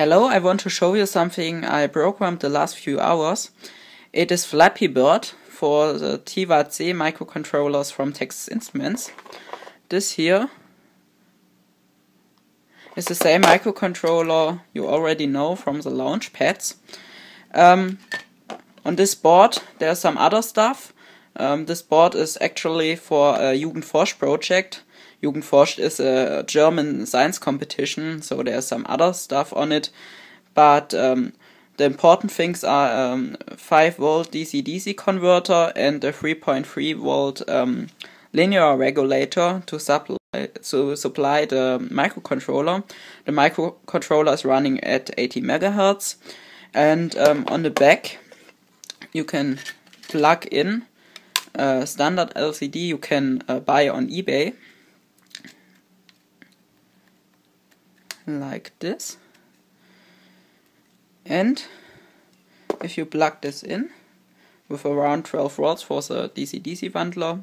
Hello, I want to show you something I programmed the last few hours. It is Flappy Bird for the TWAC microcontrollers from Texas Instruments. This here is the same microcontroller you already know from the launch pads. On this board there's some other stuff. This board is actually for a Jugendforsch project. Jugendforsch is a German science competition, so there's some other stuff on it. But the important things are 5 volt DC-DC converter and a 3.3 volt linear regulator to supply the microcontroller. The microcontroller is running at 80 MHz, and on the back you can plug in a standard LCD you can buy on eBay, like this. And if you plug this in with around 12 volts for the DC-DC bundler,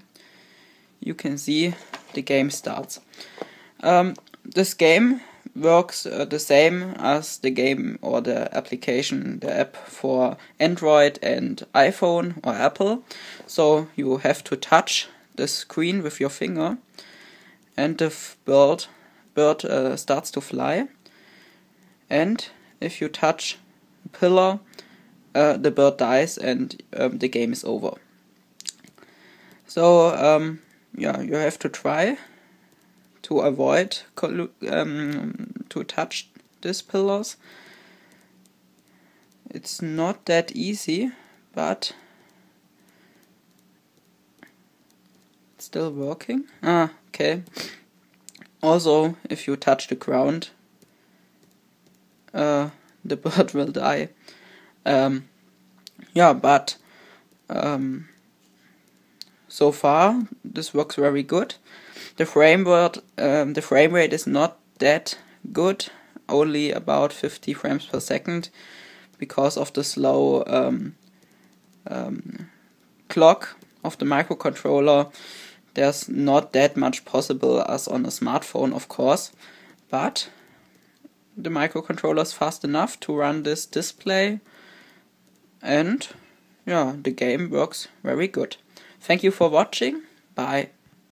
you can see the game starts. This game works the same as the game or the application, the app for Android and iPhone or Apple. So you have to touch the screen with your finger and the bird starts to fly. And if you touch a pillar, the bird dies and the game is over. So yeah, you have to try to avoid to touch these pillars. It's not that easy, but it's still working. Okay. Also, if you touch the ground, the bird will die. Yeah, but so far this works very good. The frame rate is not that good, only about 50 frames per second, because of the slow clock of the microcontroller. There's not that much possible as on a smartphone, of course, but the microcontroller is fast enough to run this display, and yeah, the game works very good. Thank you for watching. Bye.